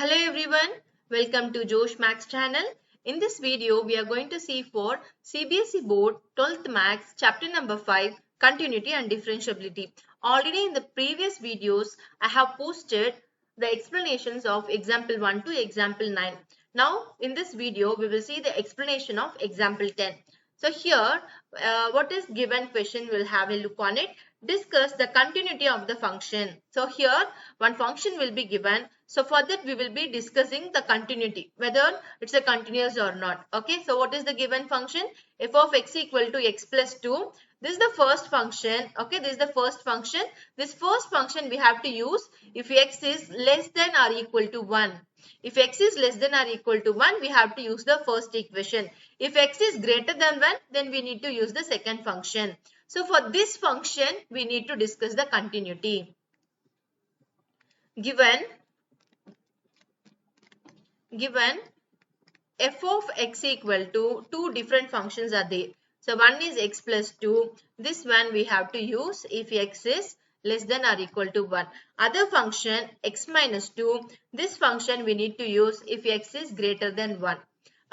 Hello everyone, welcome to Josh Max channel. In this video, we are going to see for CBSE Board 12th Max chapter number 5 continuity and differentiability. Already in the previous videos, I have posted the explanations of example 1 to example 9. Now in this video, we will see the explanation of example 10. So here, what is given question, we'll have a look on it. Discuss the continuity of the function. So here, one function will be given. So for that, we will be discussing the continuity, whether it's a continuous or not. Okay, so what is the given function? F of x equal to x plus 2. This is the first function. Okay, this is the first function. This first function we have to use if x is less than or equal to 1. If x is less than or equal to 1, we have to use the first equation. If x is greater than 1, then we need to use the second function. So for this function, we need to discuss the continuity. Given f of x equal to two different functions are there. So one is x plus 2. This one we have to use if x is less than or equal to 1. Other function x minus 2. This function we need to use if x is greater than 1.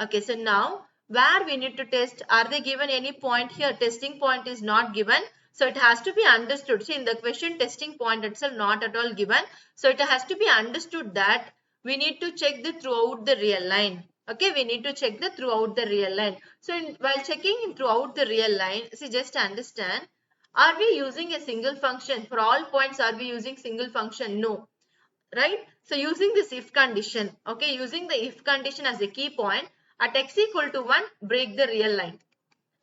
Okay, so now where we need to test, are they given any point here? Testing point is not given. So it has to be understood. See, in the question, testing point itself not at all given. So it has to be understood that we need to check the throughout the real line. Okay, we need to check the throughout the real line. So while checking throughout the real line, see, just understand, are we using a single function? For all points, are we using single function? No. Right? So using this if condition, okay, using the if condition as a key point, at x equal to 1, break the real line.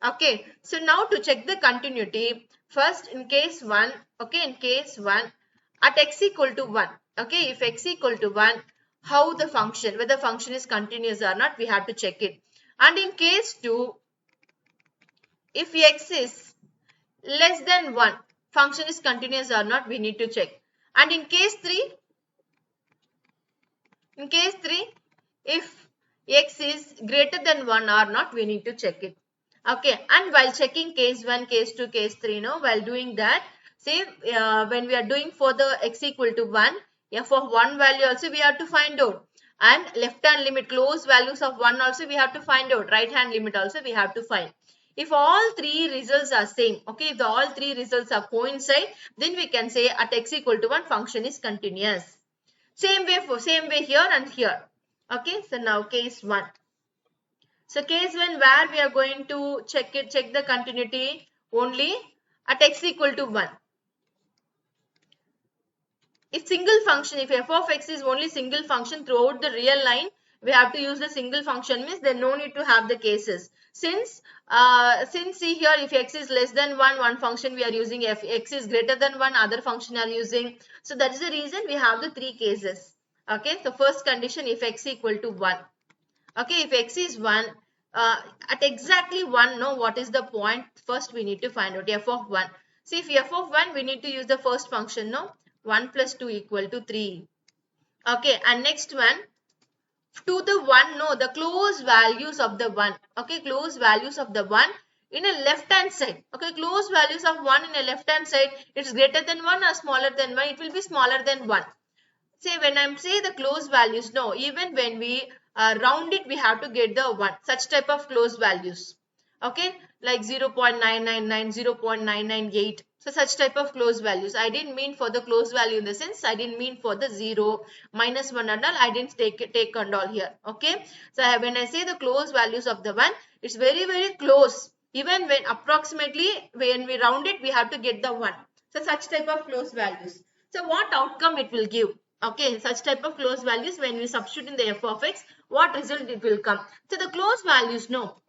Okay, so now to check the continuity, first in case 1, okay, in case 1, at x equal to 1, okay, if x equal to 1, how the function, whether function is continuous or not, we have to check it. And in case 2, if x is less than 1, function is continuous or not, we need to check. And in case 3, if x is greater than 1 or not, we need to check it. Okay, and while checking case 1, case 2, case 3, no, while doing that, say when we are doing for the x equal to 1, f of 1 value also we have to find out. And left hand limit, close values of 1 also we have to find out. Right hand limit also we have to find. If all three results are same, okay, if all three results are coincide, then we can say at x equal to 1 function is continuous. Same way here and here. Okay, so now case 1. So case 1 where we are going to check the continuity only at x equal to 1. If single function, if f of x is only single function throughout the real line, we have to use the single function, means then no need to have the cases. Since see here, if x is less than 1, one function we are using, if x is greater than 1, other function are using. So that is the reason we have the three cases. Okay, so first condition, if x equal to 1. Okay, if x is 1, at exactly 1, no, what is the point? First we need to find out f of 1. See, if f of 1, we need to use the first function, no? 1 plus 2 equal to 3. Okay, and next one, to the 1, no, the close values of the 1. Okay, close values of the 1 in a left hand side. Okay, close values of 1 in a left hand side, it's greater than 1 or smaller than 1, it will be smaller than 1. Say when I'm saying the close values, no, even when we round it, we have to get the 1, such type of close values. Okay, like 0.999, 0.998. So such type of close values. I didn't mean for the close value in the sense, I didn't mean for the 0, -1 and all, I didn't take and all here. Okay, so when I say the close values of the 1, it's very, very close. Even when approximately, when we round it, we have to get the 1. So such type of close values. So what outcome it will give? Okay, such type of close values, when we substitute in the f of x, what result it will come? So the close values, no,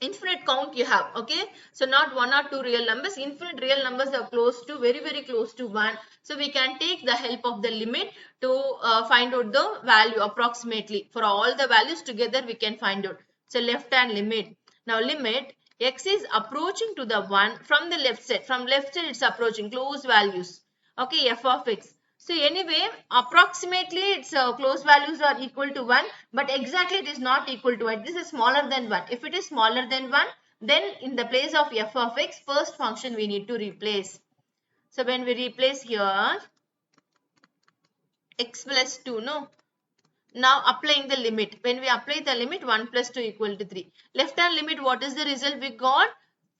infinite count you have. Okay, so not 1 or 2 real numbers, infinite real numbers are close to, very, very close to 1. So we can take the help of the limit to find out the value approximately. For all the values together we can find out. So left hand limit. Now limit x is approaching to the 1 from the left side. From left side it's approaching, close values. Okay, f of x. So anyway, approximately its close values are equal to 1, but exactly it is not equal to 1. This is smaller than 1. If it is smaller than 1, then in the place of f of x, first function we need to replace. So when we replace here, x plus 2, no? Now applying the limit. When we apply the limit, 1 plus 2 equal to 3. Left hand limit, what is the result we got?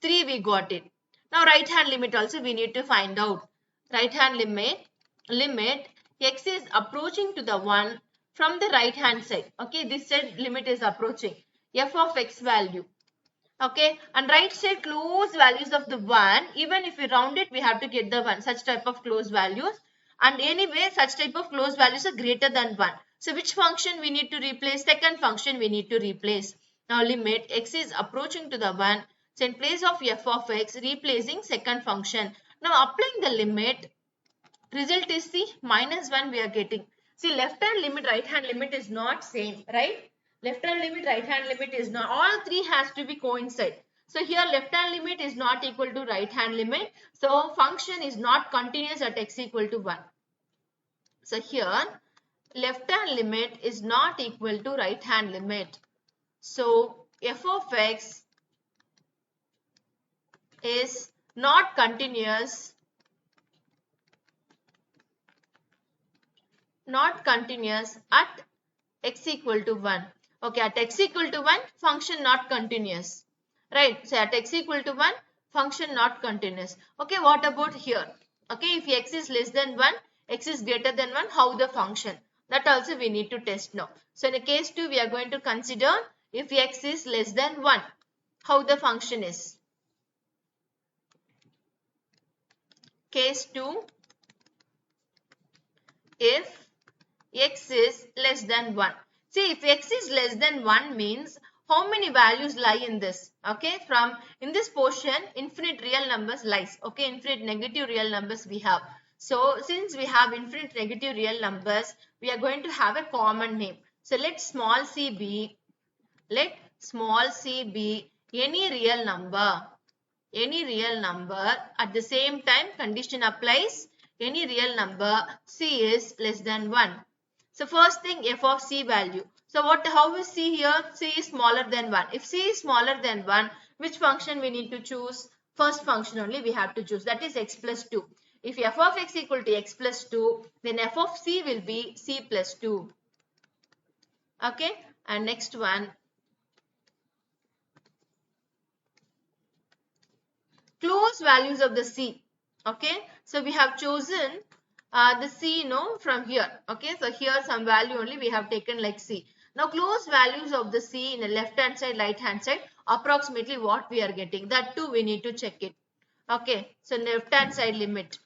3 we got it. Now right hand limit also we need to find out. Right hand limit x is approaching to the 1 from the right hand side. Okay, this side limit is approaching. F of x value. Okay, and right side close values of the 1, even if we round it, we have to get the 1, such type of close values. And anyway, such type of close values are greater than 1. So which function we need to replace? Second function we need to replace. Now limit x is approaching to the 1. So in place of f of x, replacing second function. Now applying the limit, result is the minus 1 we are getting. See, left hand limit, right hand limit is not same, right? Left hand limit, right hand limit is not. All three has to be coincide. So here left hand limit is not equal to right hand limit. So function is not continuous at x equal to 1. So here left hand limit is not equal to right hand limit. So f of x is not continuous at x equal to 1. Okay, at x equal to 1, function not continuous. Right, so at x equal to 1, function not continuous. Okay, what about here? Okay, if x is less than 1, x is greater than 1, how the function? That also we need to test now. So in a case 2, we are going to consider if x is less than 1, how the function is. Case 2, if x is less than 1. See, if x is less than 1 means how many values lie in this? Okay, from in this portion, infinite real numbers lies. Okay, infinite negative real numbers we have. So, since we have infinite negative real numbers, we are going to have a common name. So, let small c be any real number. Any real number. At the same time, condition applies. Any real number c is less than 1. So first thing, f of c value. So how is c here? C is smaller than 1. If c is smaller than 1, which function we need to choose? First function only we have to choose. That is x plus 2. If f of x equal to x plus 2, then f of c will be c plus 2. Okay. And next one. Close values of the c. Okay. So we have chosen the c from here. Okay, so here some value only we have taken like c. Now close values of the c in the left hand side, right hand side, approximately what we are getting, that too we need to check it. Okay, so left hand side limit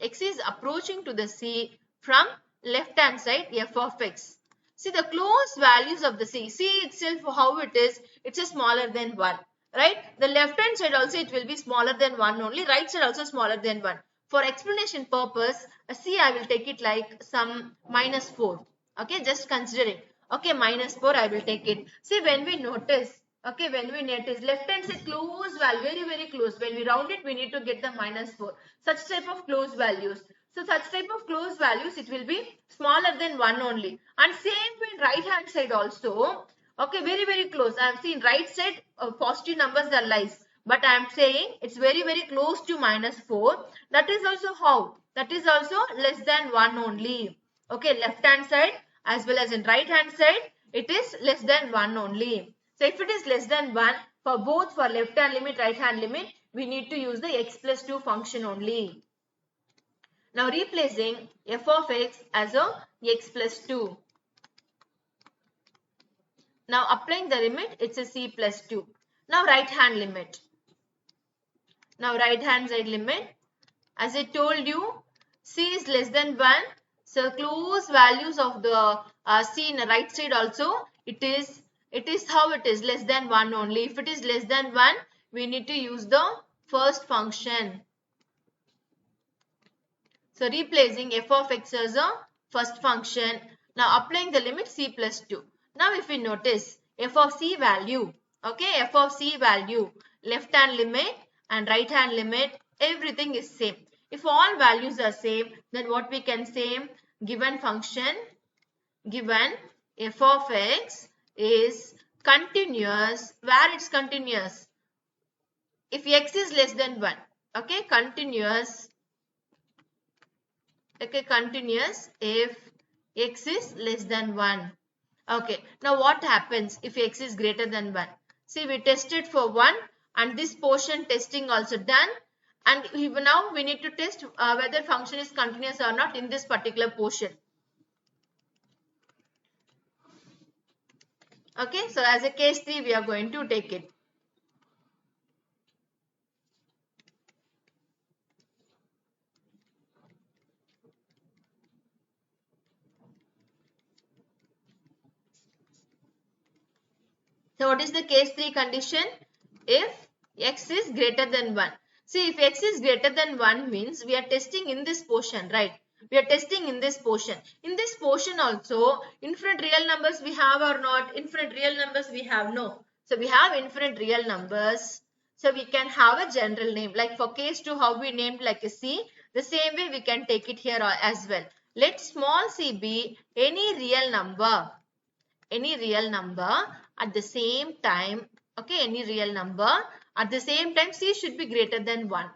x is approaching to the c from left hand side f of x. See the close values of the c itself, how it is, it's a smaller than 1. Right? The left hand side also it will be smaller than 1 only. Right side also smaller than 1. For explanation purpose, C I will take it like some minus 4. Okay, just considering. Okay, minus 4 I will take it. See when we notice, okay, left hand side close value, very very close. When we round it, we need to get the minus 4. Such type of close values. So such type of close values, it will be smaller than 1 only. And same with right hand side also. Okay, very very close. I have seen right side positive numbers are lies, but I am saying it's very very close to minus 4. That is also how? That is also less than 1 only. Okay, left hand side as well as in right hand side, it is less than 1 only. So if it is less than 1, for both for left hand limit, right hand limit, we need to use the x plus 2 function only. Now replacing f of x as a x plus 2. Now applying the limit, it's a c plus 2. Now right hand limit. Now right hand side limit. As I told you, c is less than 1. So close values of the c in the right side also, it is how it is, less than 1 only. If it is less than 1, we need to use the first function. So replacing f of x as a first function. Now applying the limit c plus 2. Now if we notice f of c value, okay, f of c value, left hand limit and right hand limit, everything is same. If all values are same, then what we can say, given function, given f of x is continuous, where it's continuous? If x is less than 1, okay, continuous Okay, continuous if x is less than 1. Okay, now what happens if x is greater than 1? See, we tested for 1 and this portion testing also done. And now we need to test whether function is continuous or not in this particular portion. Okay, so as a case 3, we are going to take it. So what is the case 3 condition? If x is greater than 1. See, if x is greater than 1 means we are testing in this portion, right? We are testing in this portion. In this portion also, infinite real numbers we have or not? Infinite real numbers we have, no. So we have infinite real numbers. So we can have a general name. Like for case 2, how we named like a c, the same way we can take it here as well. Let small c be any real number at the same time, okay, any real number at the same time c should be greater than 1.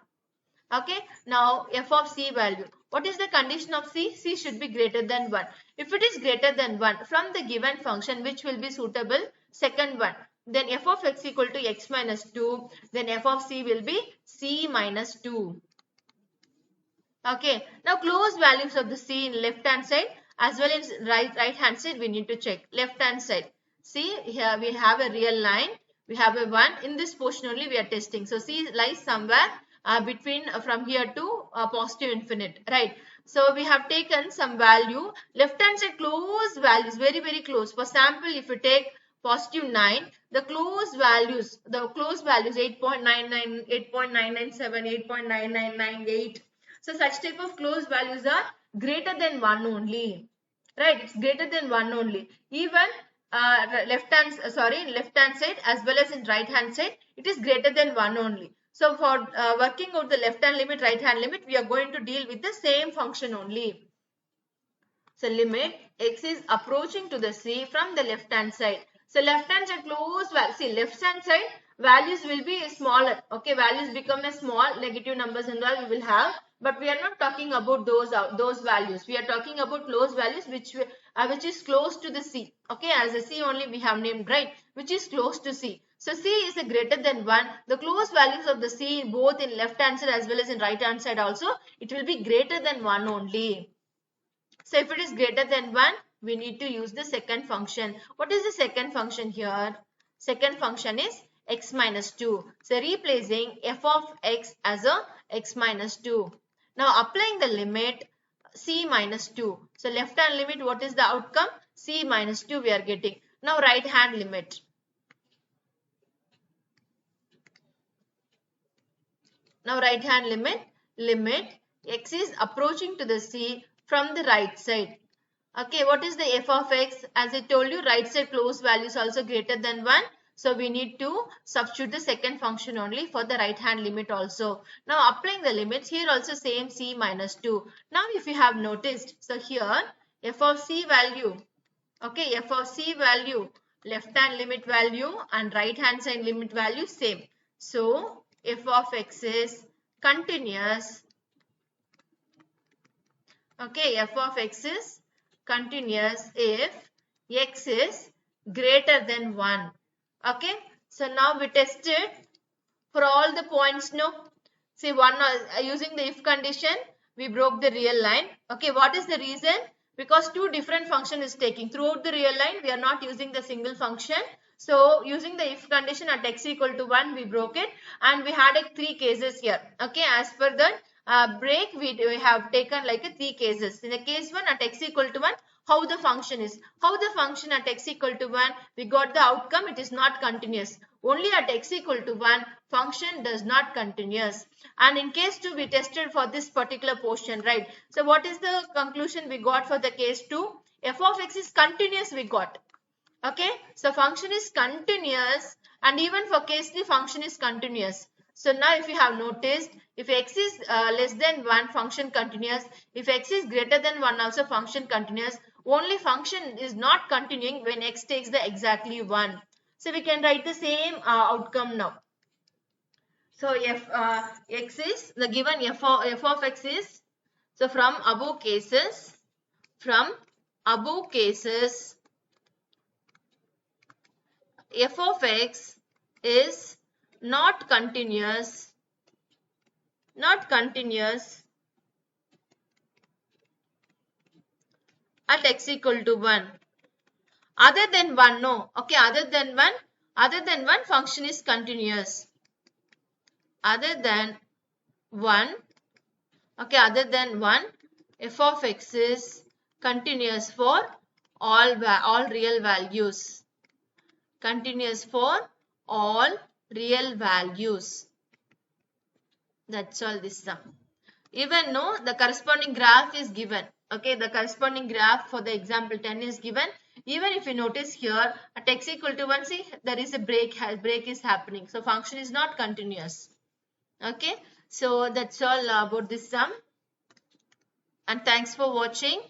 Okay, now f of c value, what is the condition of c? C should be greater than 1. If it is greater than 1 from the given function, which will be suitable? Second one. Then f of x equal to x minus 2, then f of c will be c minus 2. Okay, now close values of the c in left hand side as well as right hand side we need to check. Left hand side, see here we have a real line, we have a 1, in this portion only we are testing. So c lies somewhere between from here to positive infinite, right? So we have taken some value. Left hand side close values, very close. For sample, if you take positive 9, the close values 8.99, 8.997, 8.9998. So such type of close values are greater than 1 only, right? It's greater than 1 only. Even left hand side as well as in right hand side, it is greater than 1 only. So for working out the left hand limit, right hand limit, we are going to deal with the same function only. So limit x is approaching to the c from the left hand side. So left hand side close value. See, left hand side values will be smaller. Okay, values become a small, negative numbers and all we will have. But we are not talking about those values. We are talking about close values which is close to the c. Okay, as a c only we have named, right, which is close to c. So c is a greater than 1. The close values of the c both in left hand side as well as in right hand side also, it will be greater than 1 only. So if it is greater than 1, we need to use the second function. What is the second function here? Second function is x minus 2. So replacing f of x as a x minus 2. Now applying the limit c minus 2. So left hand limit, what is the outcome? C minus 2 we are getting. Now right hand limit. Now right hand limit x is approaching to the c from the right side. Okay, what is the f of x? As I told you, right side close value is also greater than 1. So we need to substitute the second function only for the right hand limit also. Now applying the limits here also same c minus 2. Now if you have noticed, so here f of c value, okay, f of c value, left hand limit value and right hand side limit value same. So f of x is continuous. Okay, f of x is continuous if x is greater than 1. Okay, so now we tested for all the points. No, see, using the if condition we broke the real line. Okay, what is the reason? Because two different function is taking throughout the real line, we are not using the single function. So using the if condition at x equal to 1 we broke it, and we had three cases here. Okay, as per the break we have taken like three cases. In the case 1 at x equal to 1, how the function is, at x equal to 1 we got the outcome, it is not continuous. Only at x equal to 1 function does not continuous. And in case 2 we tested for this particular portion, right? So what is the conclusion we got for the case 2? F of x is continuous we got. Okay, so function is continuous, and even for case 3 function is continuous. So now if you have noticed, if x is less than 1, function continuous. If x is greater than 1 also function continuous. Only function is not continuing when x takes the exactly 1. So we can write the same outcome now. So if x is the given f of x is, So from above cases, f of x is not continuous at x equal to 1. Other than 1, no. Okay, other than 1 function is continuous. Other than 1, okay, other than 1, f of x is continuous for all real values. Continuous for all real values. That's all this sum. Even though the corresponding graph is given. Okay, the corresponding graph for the example 10 is given. Even if you notice here at x equal to 1, see there is a break is happening. So function is not continuous. Okay, so that's all about this sum. And thanks for watching.